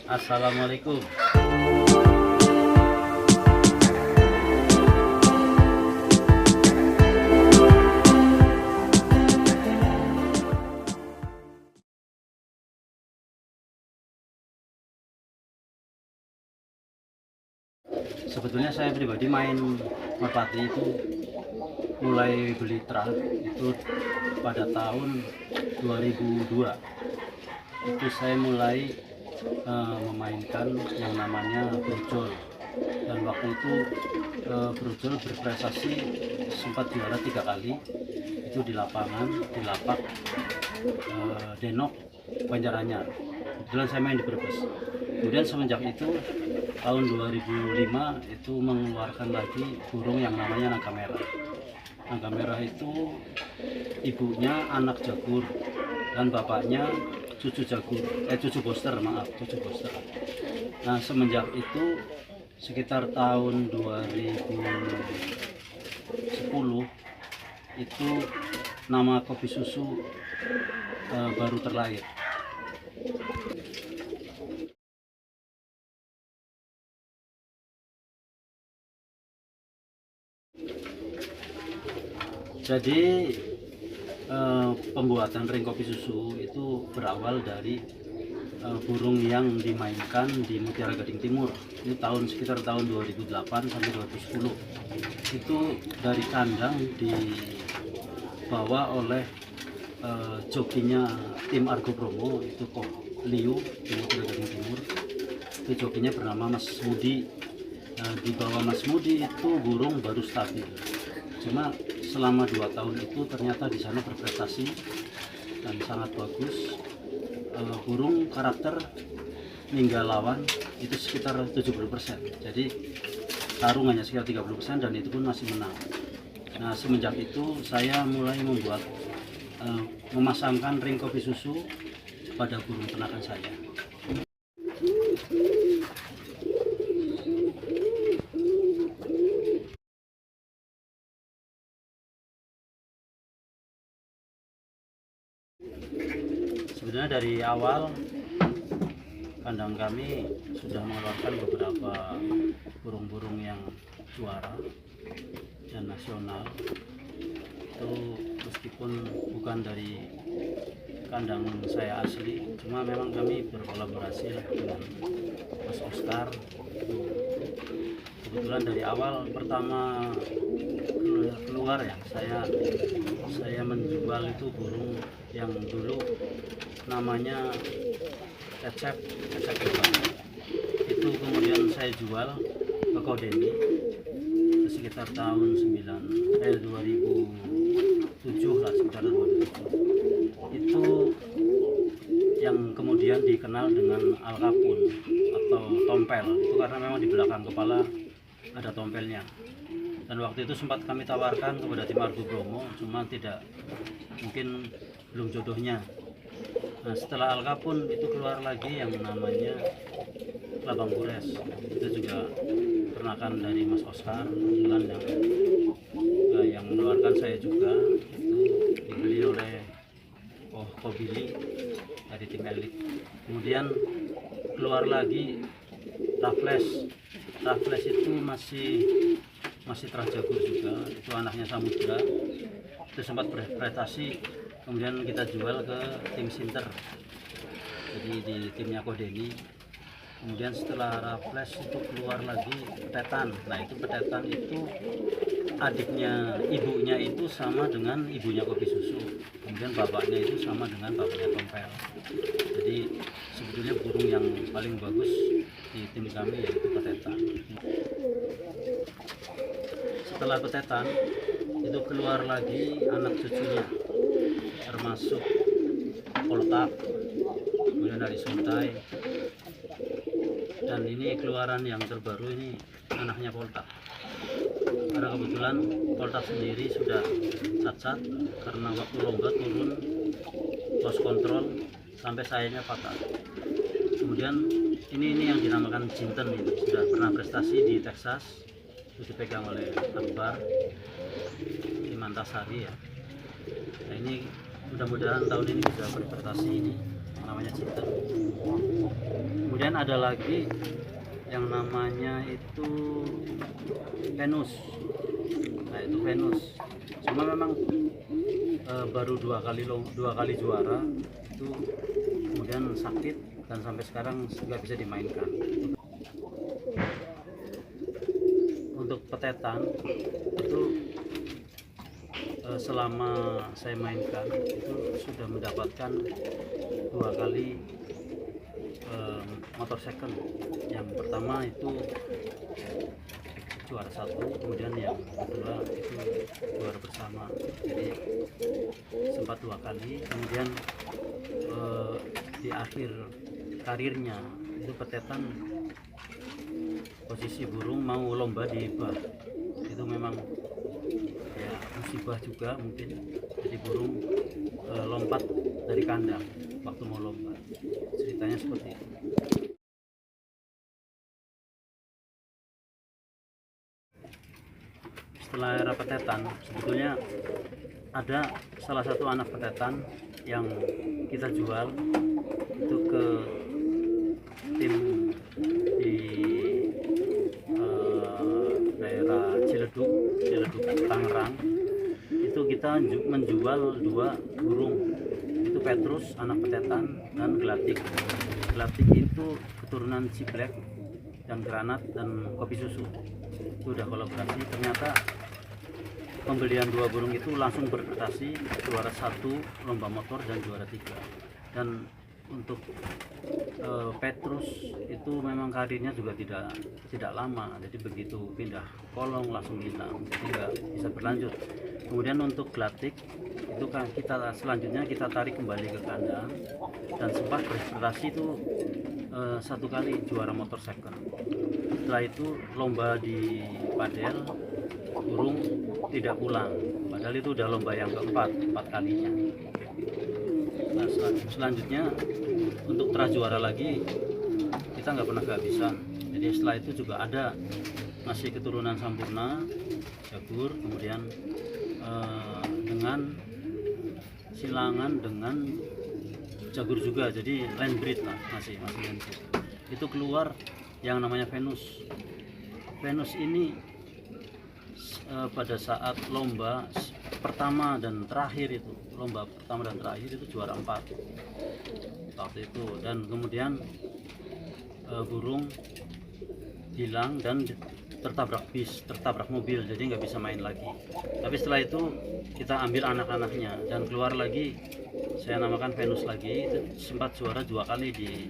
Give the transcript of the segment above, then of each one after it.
Assalamualaikum. Sebetulnya saya pribadi main merpati itu mulai beli truk itu pada tahun 2002. Itu saya mulai memainkan yang namanya brojol, dan waktu itu brojol berprestasi, sempat juara 3 kali itu di lapangan, di lapak Denok Banjaranyar. Kebetulan saya main di Brebes. Kemudian semenjak itu tahun 2005 itu mengeluarkan lagi burung yang namanya naga merah. Naga merah itu ibunya anak jagur dan bapaknya cucu jagur, cucu booster, maaf, cucu booster. Nah, semenjak itu sekitar tahun 2010 itu nama kopi susu baru terlahir. Jadi pembuatan ring kopi susu itu berawal dari burung yang dimainkan di Mutiara Gading Timur. Ini sekitar tahun 2008 sampai 2010. Itu dari kandang dibawa oleh jokinya tim Argo Bromo, itu kok Liu di Mutiara Gading Timur. Itu jokinya bernama Mas Mudi. Di bawah Mas Mudi itu burung baru stabil. Cuma selama 2 tahun itu ternyata di sana berprestasi dan sangat bagus. Burung karakter ninggal lawan itu sekitar 70%. Jadi tarung hanya sekitar 30% dan itu pun masih menang. Nah, semenjak itu saya mulai membuat memasangkan ring kopi susu pada burung penakan saya. Sebenarnya dari awal kandang kami sudah mengeluarkan beberapa burung-burung yang juara dan nasional. Itu meskipun bukan dari kandang saya asli, cuma memang kami berkolaborasi dengan Mas Oscar. Itu kebetulan dari awal pertama keluar ya, saya menjual itu burung yang dulu namanya cecep itu, kemudian saya jual ke Kodeni sekitar tahun 2007 lah, sekitar 2007. Itu yang kemudian dikenal dengan alkapun atau tompel, itu karena memang di belakang kepala ada tompelnya. Dan waktu itu sempat kami tawarkan kepada tim Argo Bromo, cuma mungkin belum jodohnya. Nah, setelah alkapun itu keluar lagi yang namanya Labang Gures. Itu juga ternakan dari Mas Oscar, kebetulan yang mengeluarkan saya juga. Itu dibeli oleh Kobili dari tim elit. Kemudian keluar lagi Raffles itu masih terjagur juga, itu anaknya Samudra. Itu sempat berprestasi, kemudian kita jual ke tim Sinter, jadi di timnya Kodeni. Kemudian setelah Raffles itu keluar lagi Petetan. Nah, itu Petetan itu ibunya itu sama dengan ibunya kopi susu, kemudian bapaknya itu sama dengan bapaknya tompel. Jadi sebetulnya burung yang paling bagus di tim kami yaitu Petetan. Setelah Petetan itu keluar lagi anak cucunya, termasuk Poltak, kemudian dari Suntai, dan ini keluaran yang terbaru ini anaknya Poltak. Karena kebetulan Poltak sendiri sudah cacat karena waktu lomba turun loss control sampai sayapnya patah. Kemudian ini yang dinamakan Jinten, ini sudah pernah prestasi di Texas, itu dipegang oleh Akbar di Mantasari ya. Nah, ini mudah-mudahan tahun ini bisa berprestasi ini namanya Cita. Kemudian ada lagi yang namanya itu Venus. Nah itu Venus, cuma memang baru dua kali juara itu, kemudian sakit dan sampai sekarang nggak bisa dimainkan. Untuk petetan itu selama saya mainkan itu sudah mendapatkan 2 kali motor second. Yang pertama itu juara 1, kemudian yang kedua itu juara bersama, jadi sempat 2 kali. Kemudian di akhir karirnya itu petetan posisi burung mau lomba di bah, itu memang ya musibah juga mungkin, jadi burung lompat dari kandang waktu mau lomba, ceritanya seperti itu. Setelah era petetan, sebetulnya ada salah satu anak petetan yang kita jual itu ke tim di daerah Ciledug Tangerang. Itu kita menjual 2 burung, itu Petrus anak petetan dan Gelatik. Gelatik itu keturunan Ciblek dan Granat dan Kopi Susu. Itu udah kolaborasi, ternyata pembelian 2 burung itu langsung berprestasi, juara 1 lomba motor dan juara 3. Dan untuk Petrus itu memang karirnya juga tidak lama, jadi begitu pindah kolong langsung hilang, jadi nggak bisa berlanjut. Kemudian untuk Gelatik itu kan selanjutnya kita tarik kembali ke kandang dan sempat berprestasi itu 1 kali juara motor second. Setelah itu lomba di Padel, burung tidak pulang, padahal itu udah lomba yang keempat kalinya. Nah selanjutnya untuk juara lagi kita nggak pernah kehabisan, jadi setelah itu juga ada masih keturunan Sampurna Jagur, kemudian dengan silangan dengan Jagur juga, jadi land breed lah, masih land breed. Itu keluar yang namanya Venus. Venus ini pada saat lomba pertama dan terakhir itu, juara 4 waktu itu. Dan kemudian burung hilang dan tertabrak mobil, jadi nggak bisa main lagi. Tapi setelah itu kita ambil anak-anaknya dan keluar lagi, saya namakan Venus lagi. Itu sempat juara 2 kali di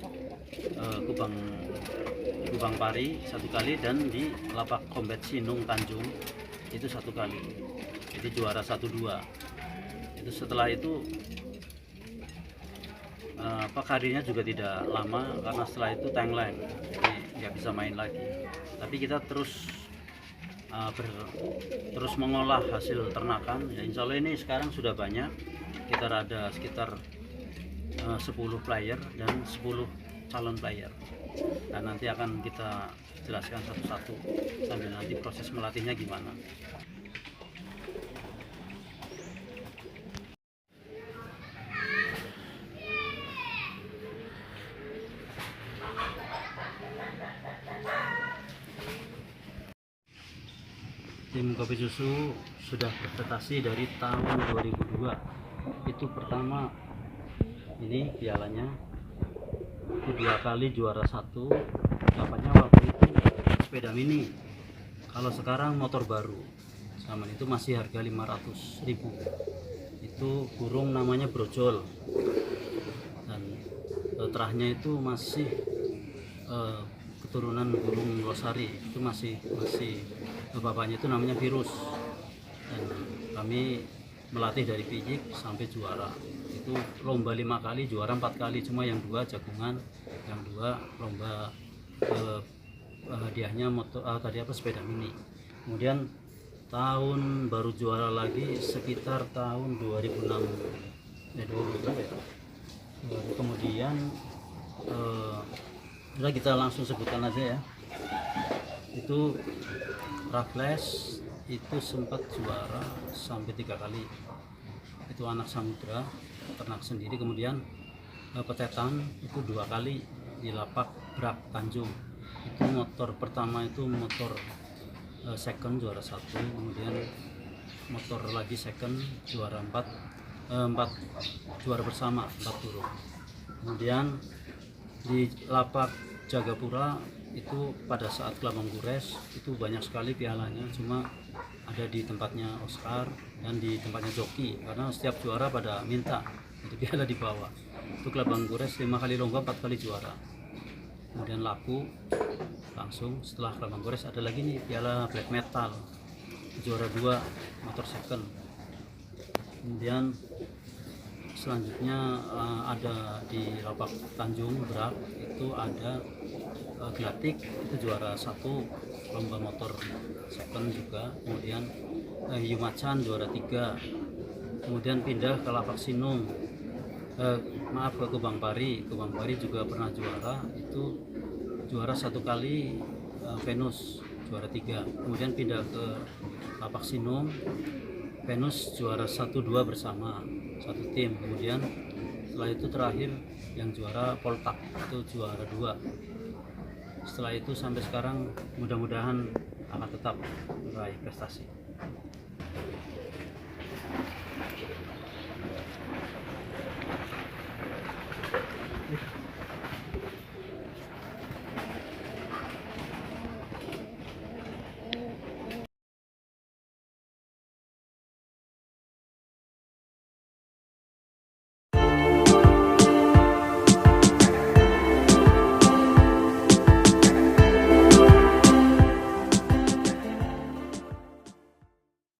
Kubang Pari 1 kali, dan di Lapak Combat Sinung Tanjung itu 1 kali, jadi juara 1-2. Itu setelah itu karirnya juga tidak lama, karena setelah itu tengkleng, jadi nggak bisa main lagi. Tapi kita terus mengolah hasil ternakan, ya, insya Allah ini sekarang sudah banyak, kita ada sekitar 10 player dan 10 calon player. Dan nanti akan kita jelaskan satu-satu sambil nanti proses melatihnya gimana. Tim Kopi Susu sudah berprestasi dari tahun 2002. Itu pertama ini pialanya, itu 2 kali juara 1. Dapatnya waktu itu sepeda mini, kalau sekarang motor baru, zaman itu masih harga 500.000. Itu burung namanya brojol, dan terahnya itu masih keturunan burung losari, itu masih bapaknya itu namanya Virus. Dan kami melatih dari pijik sampai juara. Itu lomba 5 kali, juara 4 kali, cuma yang 2 jagungan, yang 2 lomba hadiahnya sepeda mini. Kemudian tahun baru juara lagi sekitar tahun 2006 kemudian kita langsung sebutkan aja ya, itu Raffles itu sempat juara sampai 3 kali. itu anak samudra, ternak sendiri. Kemudian petetan itu 2 kali di lapak Brak Tanjung. Itu motor pertama itu motor second juara 1, kemudian motor lagi second juara 4 juara bersama 4 turun. Kemudian di lapak Jagapura itu pada saat Kelabang Gores itu banyak sekali pialanya, cuma ada di tempatnya Oscar dan di tempatnya Joki, karena setiap juara pada minta untuk piala dibawa. Itu Kelabang Gores 5 kali lomba 4 kali juara, kemudian laku langsung. Setelah Kelabang Gores ada lagi nih piala Black Metal juara 2 motor second. Kemudian selanjutnya ada di lapak Tanjung Brak itu ada Glatik, itu juara 1 lomba motor second juga. Kemudian Yumacan juara 3. Kemudian pindah ke lapak Sinung, ke Kubang Pari. Kubang Pari juga pernah juara, itu juara 1 kali Venus juara 3. Kemudian pindah ke lapak Sinung, Venus juara 1-2 bersama satu tim. Kemudian setelah itu terakhir yang juara Poltak itu juara 2. Setelah itu sampai sekarang mudah-mudahan akan tetap meraih prestasi.